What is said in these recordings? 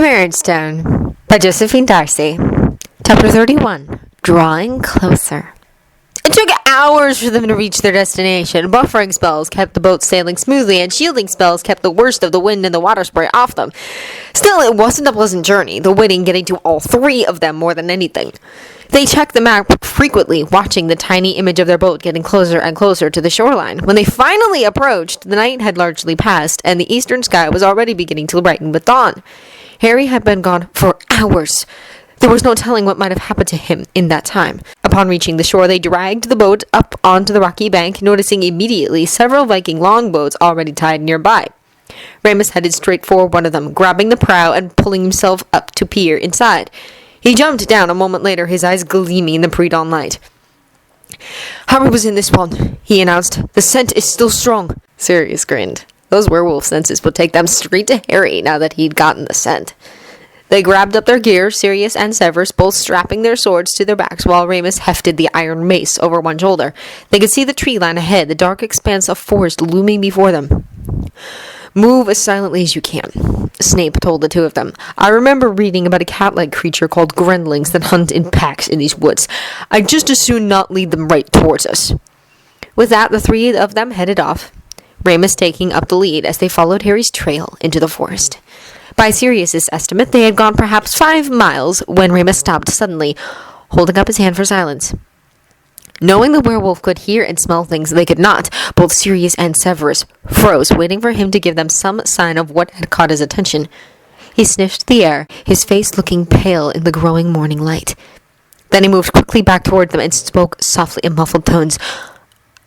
Marriage Stone by Josephine Darcy. Chapter 31. Drawing Closer. It took hours for them to reach their destination. Buffering spells kept the boat sailing smoothly, and shielding spells kept the worst of the wind and the water spray off them. Still, it wasn't a pleasant journey, the wind getting to all three of them more than anything. They checked the map frequently, watching the tiny image of their boat getting closer and closer to the shoreline. When they finally approached, the night had largely passed, and the eastern sky was already beginning to brighten with dawn. Harry had been gone for hours. There was no telling what might have happened to him in that time. Upon reaching the shore, they dragged the boat up onto the rocky bank, noticing immediately several Viking longboats already tied nearby. Remus headed straight for one of them, grabbing the prow and pulling himself up to peer inside. He jumped down a moment later, his eyes gleaming in the pre-dawn light. "Harry was in this one," he announced. "The scent is still strong." Sirius grinned. Those werewolf senses would take them straight to Harry now that he'd gotten the scent. They grabbed up their gear, Sirius and Severus both strapping their swords to their backs while Remus hefted the iron mace over one shoulder. They could see the tree line ahead, the dark expanse of forest looming before them. "Move as silently as you can," Snape told the two of them. "I remember reading about a cat-like creature called gremlins that hunt in packs in these woods. I'd just as soon not lead them right towards us." With that, the three of them headed off, Remus taking up the lead as they followed Harry's trail into the forest. By Sirius's estimate, they had gone perhaps 5 miles when Remus stopped suddenly, holding up his hand for silence. Knowing the werewolf could hear and smell things they could not, both Sirius and Severus froze, waiting for him to give them some sign of what had caught his attention. He sniffed the air, his face looking pale in the growing morning light. Then he moved quickly back toward them and spoke softly in muffled tones.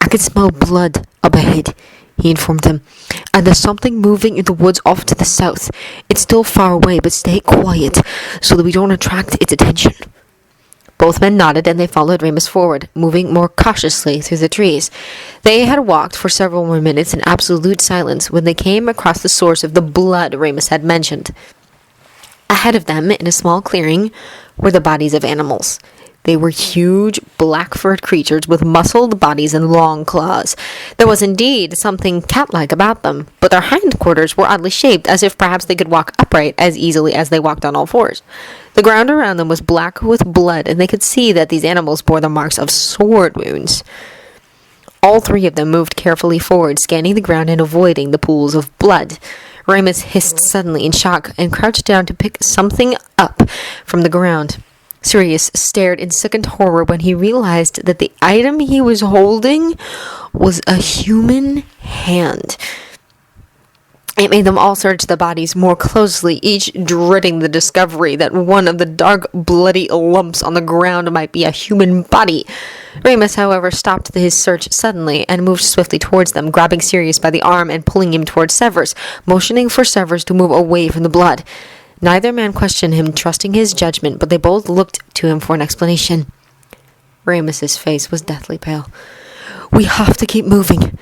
"I can smell blood up ahead," he informed them. "And there's something moving in the woods off to the south. It's still far away, but stay quiet so that we don't attract its attention." Both men nodded, and they followed Remus forward, moving more cautiously through the trees. They had walked for several more minutes in absolute silence when they came across the source of the blood Remus had mentioned. Ahead of them, in a small clearing, were the bodies of animals. They were huge, black-furred creatures with muscled bodies and long claws. There was indeed something cat-like about them, but their hindquarters were oddly shaped, as if perhaps they could walk upright as easily as they walked on all fours. The ground around them was black with blood, and they could see that these animals bore the marks of sword wounds. All three of them moved carefully forward, scanning the ground and avoiding the pools of blood. Remus hissed suddenly in shock and crouched down to pick something up from the ground. Sirius stared in sickened horror when he realized that the item he was holding was a human hand. It made them all search the bodies more closely, each dreading the discovery that one of the dark, bloody lumps on the ground might be a human body. Remus, however, stopped his search suddenly and moved swiftly towards them, grabbing Sirius by the arm and pulling him towards Severus, motioning for Severus to move away from the blood. Neither man questioned him, trusting his judgment, but they both looked to him for an explanation. Remus's face was deathly pale. "We have to keep moving.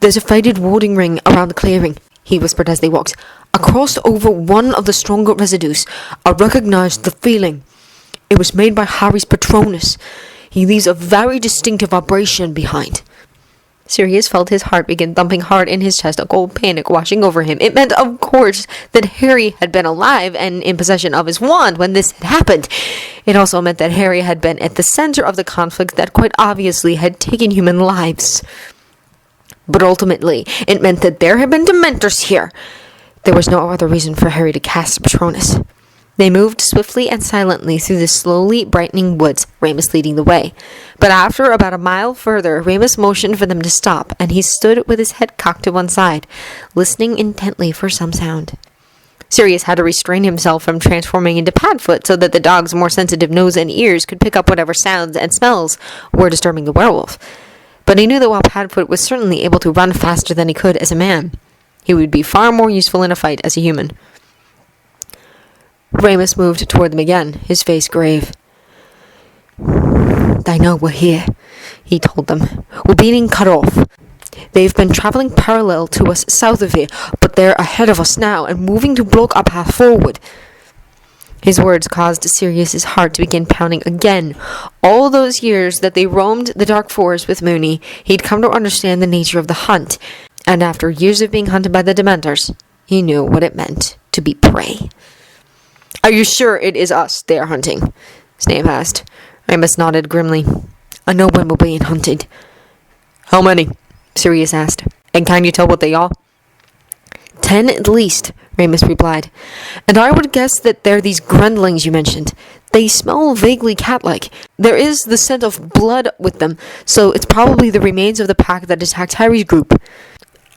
There's a faded warding ring around the clearing," he whispered as they walked. "I crossed over one of the stronger residues. I recognized the feeling. It was made by Harry's Patronus. He leaves a very distinctive vibration behind." Sirius felt his heart begin thumping hard in his chest, a cold panic washing over him. It meant, of course, that Harry had been alive and in possession of his wand when this had happened. It also meant that Harry had been at the center of the conflict that quite obviously had taken human lives. But ultimately, it meant that there had been Dementors here. There was no other reason for Harry to cast Patronus. They moved swiftly and silently through the slowly brightening woods, Remus leading the way. But after about a mile further, Remus motioned for them to stop, and he stood with his head cocked to one side, listening intently for some sound. Sirius had to restrain himself from transforming into Padfoot so that the dog's more sensitive nose and ears could pick up whatever sounds and smells were disturbing the werewolf. But he knew that while Padfoot was certainly able to run faster than he could as a man, he would be far more useful in a fight as a human. Remus moved toward them again, his face grave. "They know we're here," he told them. "We're being cut off. They've been traveling parallel to us south of here, but they're ahead of us now and moving to block our path forward." His words caused Sirius's heart to begin pounding again. All those years that they roamed the dark forest with Moony, he'd come to understand the nature of the hunt, and after years of being hunted by the Dementors, he knew what it meant to be prey. Are you sure it is us they are hunting? Snape asked. Remus nodded grimly. No one will be hunted. How many? Sirius asked. And can you tell what they are? 10 at least, Remus replied. And I would guess that they're these grundlings you mentioned. They smell vaguely cat-like. There is the scent of blood with them, so it's probably the remains of the pack that attacked Harry's group.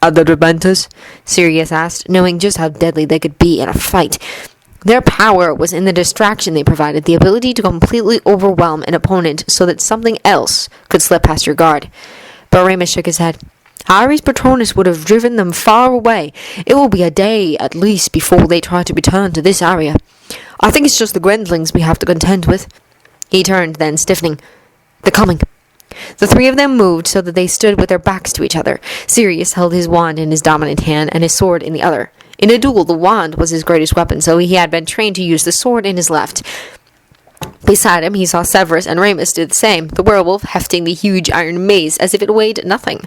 Are the Dementors? Sirius asked, knowing just how deadly they could be in a fight. Their power was in the distraction they provided, the ability to completely overwhelm an opponent so that something else could slip past your guard. But Remus shook his head. Harry's Patronus would have driven them far away. It will be a day, at least, before they try to return to this area. I think it's just the Grendlings we have to contend with. He turned, then stiffening. They're coming. The three of them moved so that they stood with their backs to each other. Sirius held his wand in his dominant hand and his sword in the other. In a duel, the wand was his greatest weapon, so he had been trained to use the sword in his left. Beside him, he saw Severus and Remus do the same, the werewolf hefting the huge iron mace as if it weighed nothing.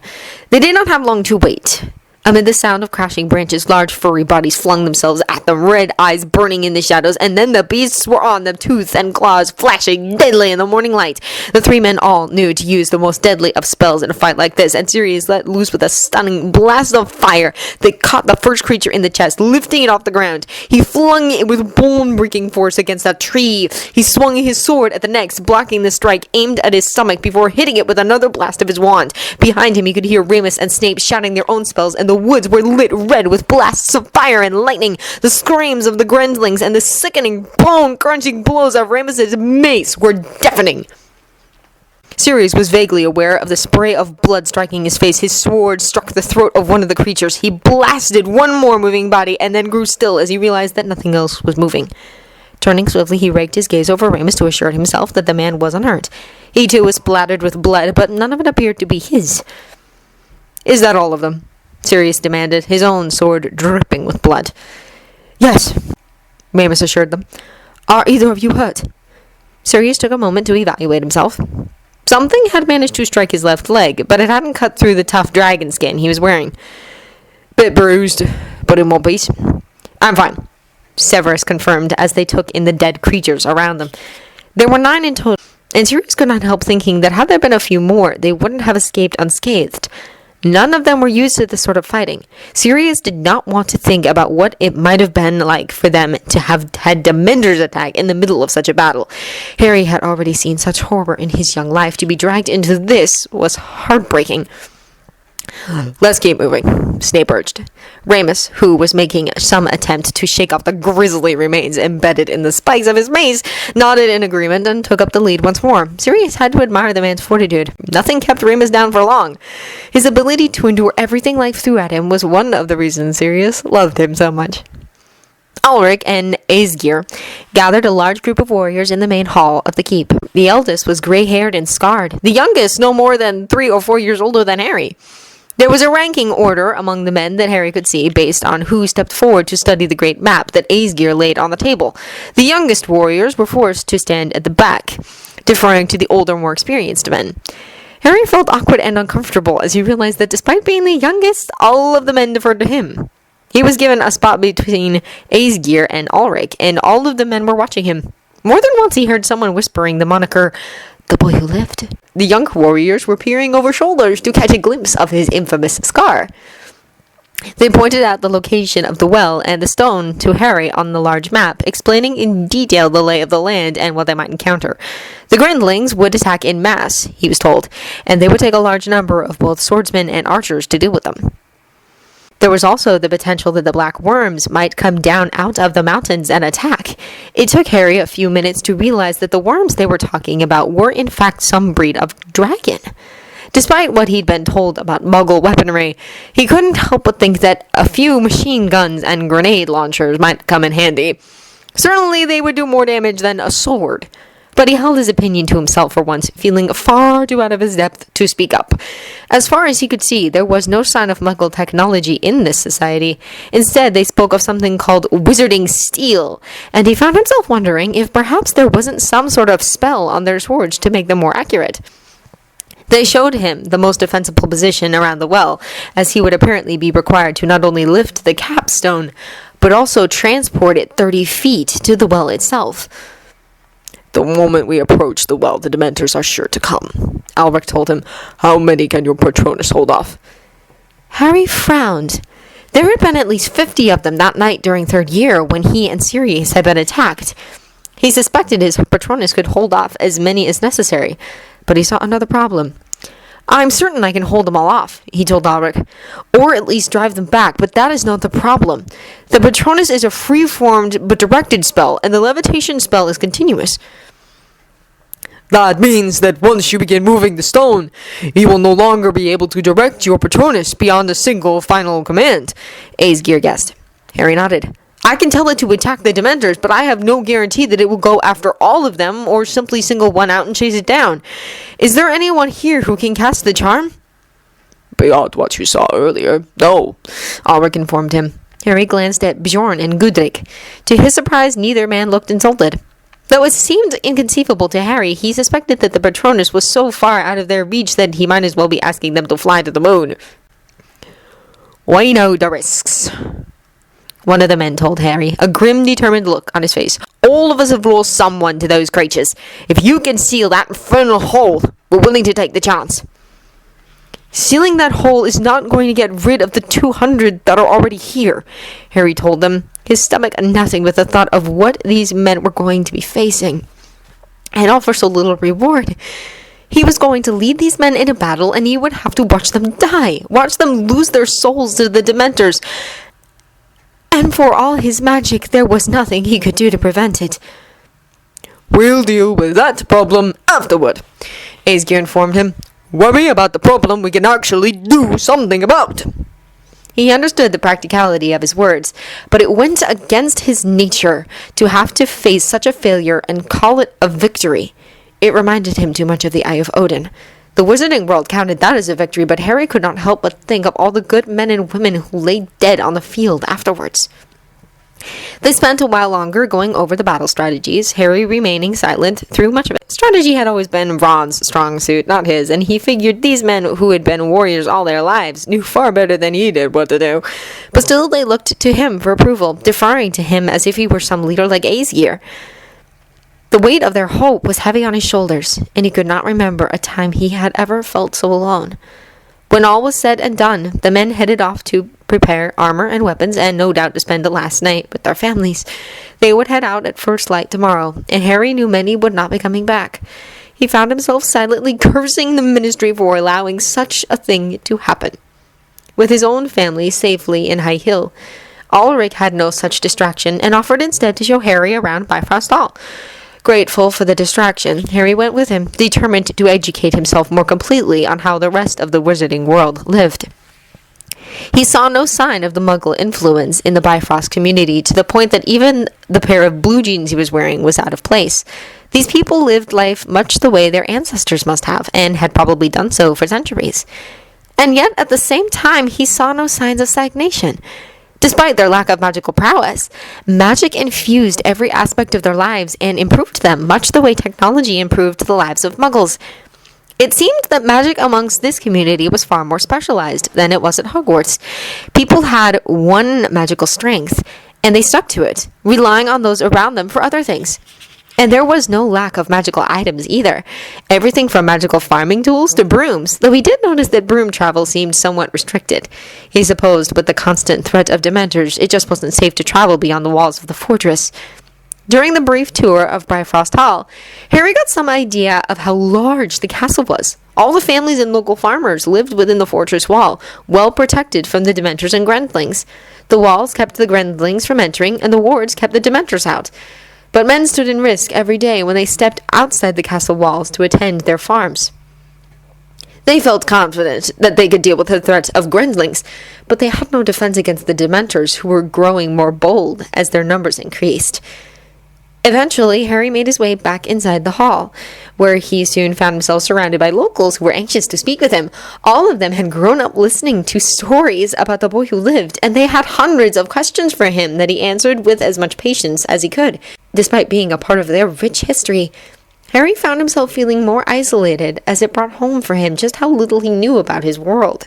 They did not have long to wait. Amid the sound of crashing branches, large furry bodies flung themselves at them, red eyes burning in the shadows, and then the beasts were on them, teeth and claws flashing deadly in the morning light. The three men all knew to use the most deadly of spells in a fight like this, and Sirius let loose with a stunning blast of fire that caught the first creature in the chest, lifting it off the ground. He flung it with bone-breaking force against a tree. He swung his sword at the next, blocking the strike aimed at his stomach before hitting it with another blast of his wand. Behind him, he could hear Remus and Snape shouting their own spells, and the woods were lit red with blasts of fire and lightning. The screams of the Grendlings and the sickening, bone-crunching blows of Remus's mace were deafening. Sirius was vaguely aware of the spray of blood striking his face. His sword struck the throat of one of the creatures. He blasted one more moving body and then grew still as he realized that nothing else was moving. Turning swiftly, he raked his gaze over Remus to assure himself that the man was unhurt. He too was splattered with blood, but none of it appeared to be his. Is that all of them? Sirius demanded, his own sword dripping with blood. Yes, Remus assured them. Are either of you hurt? Sirius took a moment to evaluate himself. Something had managed to strike his left leg, but it hadn't cut through the tough dragon skin he was wearing. Bit bruised, but in one piece. I'm fine, Severus confirmed as they took in the dead creatures around them. There were 9 in total, and Sirius could not help thinking that had there been a few more, they wouldn't have escaped unscathed. None of them were used to this sort of fighting. Sirius did not want to think about what it might have been like for them to have had Dementors attack in the middle of such a battle. Harry had already seen such horror in his young life. To be dragged into this was heartbreaking. Let's keep moving, Snape urged. Remus, who was making some attempt to shake off the grisly remains embedded in the spikes of his mace, nodded in agreement and took up the lead once more. Sirius had to admire the man's fortitude. Nothing kept Remus down for long. His ability to endure everything life threw at him was one of the reasons Sirius loved him so much. Ulrich and Aesgeir gathered a large group of warriors in the main hall of the keep. The eldest was gray-haired and scarred. The youngest no more than 3 or 4 years older than Harry. There was a ranking order among the men that Harry could see based on who stepped forward to study the great map that Aesgeir laid on the table. The youngest warriors were forced to stand at the back, deferring to the older, more experienced men. Harry felt awkward and uncomfortable as he realized that despite being the youngest, all of the men deferred to him. He was given a spot between Aesgeir and Ulrich, and all of the men were watching him. More than once he heard someone whispering the moniker, "The boy who lived." The younger warriors were peering over shoulders to catch a glimpse of his infamous scar. They pointed out the location of the well and the stone to Harry on the large map, explaining in detail the lay of the land and what they might encounter. The Grendlings would attack in mass, he was told, and they would take a large number of both swordsmen and archers to deal with them. There was also the potential that the black worms might come down out of the mountains and attack. It took Harry a few minutes to realize that the worms they were talking about were in fact some breed of dragon. Despite what he'd been told about Muggle weaponry, he couldn't help but think that a few machine guns and grenade launchers might come in handy. Certainly they would do more damage than a sword. But he held his opinion to himself for once, feeling far too out of his depth to speak up. As far as he could see, there was no sign of Muggle technology in this society. Instead, they spoke of something called wizarding steel, and he found himself wondering if perhaps there wasn't some sort of spell on their swords to make them more accurate. They showed him the most defensible position around the well, as he would apparently be required to not only lift the capstone, but also transport it 30 feet to the well itself. The moment we approach the well, the Dementors are sure to come, Alric told him. How many can your Patronus hold off? Harry frowned. There had been at least 50 of them that night during third year when he and Sirius had been attacked. He suspected his Patronus could hold off as many as necessary, but he saw another problem. I'm certain I can hold them all off, he told Alric, or at least drive them back, but that is not the problem. The Patronus is a free-formed but directed spell, and the levitation spell is continuous. That means that once you begin moving the stone, you will no longer be able to direct your Patronus beyond a single final command, Aesgeir guessed. Harry nodded. I can tell it to attack the Dementors, but I have no guarantee that it will go after all of them or simply single one out and chase it down. Is there anyone here who can cast the charm? Beyond what you saw earlier, no, Ulrich informed him. Harry glanced at Bjorn and Gudrich. To his surprise, neither man looked insulted. Though it seemed inconceivable to Harry, he suspected that the Patronus was so far out of their reach that he might as well be asking them to fly to the moon. We know the risks, one of the men told Harry, a grim, determined look on his face. All of us have lost someone to those creatures. If you can seal that infernal hole, we're willing to take the chance. Sealing that hole is not going to get rid of the 200 that are already here, Harry told them, his stomach knotting with the thought of what these men were going to be facing. And all for so little reward. He was going to lead these men in a battle, and he would have to watch them die, watch them lose their souls to the Dementors. And for all his magic, there was nothing he could do to prevent it. We'll deal with that problem afterward, Aesgeir informed him. Worry about the problem we can actually do something about. He understood the practicality of his words, but it went against his nature to have to face such a failure and call it a victory. It reminded him too much of the Eye of Odin. The wizarding world counted that as a victory, but Harry could not help but think of all the good men and women who lay dead on the field afterwards. They spent a while longer going over the battle strategies, Harry remaining silent through much of it. Strategy had always been Ron's strong suit, not his, and he figured these men who had been warriors all their lives knew far better than he did what to do. But still they looked to him for approval, deferring to him as if he were some leader like Aesgeir. The weight of their hope was heavy on his shoulders, and he could not remember a time he had ever felt so alone. When all was said and done, the men headed off to prepare armor and weapons, and no doubt to spend the last night with their families. They would head out at first light tomorrow, and Harry knew many would not be coming back. He found himself silently cursing the Ministry for allowing such a thing to happen. With his own family safely in High Hill, Ulrich had no such distraction, and offered instead to show Harry around Bifrost Hall. Grateful for the distraction, Harry went with him, determined to educate himself more completely on how the rest of the wizarding world lived. He saw no sign of the Muggle influence in the Bifrost community, to the point that even the pair of blue jeans he was wearing was out of place. These people lived life much the way their ancestors must have, and had probably done so for centuries. And yet, at the same time, he saw no signs of stagnation. Despite their lack of magical prowess, magic infused every aspect of their lives and improved them, much the way technology improved the lives of Muggles. It seemed that magic amongst this community was far more specialized than it was at Hogwarts. People had one magical strength, and they stuck to it, relying on those around them for other things. And there was no lack of magical items either. Everything from magical farming tools to brooms, though he did notice that broom travel seemed somewhat restricted. He supposed with the constant threat of Dementors, it just wasn't safe to travel beyond the walls of the fortress. During the brief tour of Bifrost Hall, Harry got some idea of how large the castle was. All the families and local farmers lived within the fortress wall, well protected from the Dementors and Grendlings. The walls kept the Grendlings from entering, and the wards kept the Dementors out. But men stood in risk every day when they stepped outside the castle walls to attend their farms. They felt confident that they could deal with the threat of Grendlings, but they had no defense against the Dementors, who were growing more bold as their numbers increased. Eventually, Harry made his way back inside the hall, where he soon found himself surrounded by locals who were anxious to speak with him. All of them had grown up listening to stories about the boy who lived, and they had hundreds of questions for him that he answered with as much patience as he could. Despite being a part of their rich history, Harry found himself feeling more isolated, as it brought home for him just how little he knew about his world.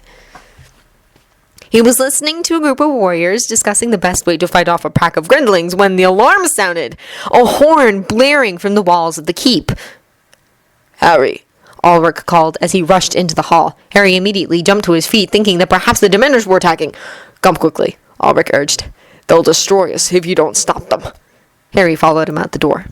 He was listening to a group of warriors discussing the best way to fight off a pack of grendlings when the alarm sounded, a horn blaring from the walls of the keep. Harry, Ulrich called as he rushed into the hall. Harry immediately jumped to his feet, thinking that perhaps the Dementors were attacking. come quickly, Ulrich urged. They'll destroy us if you don't stop them. Harry followed him out the door.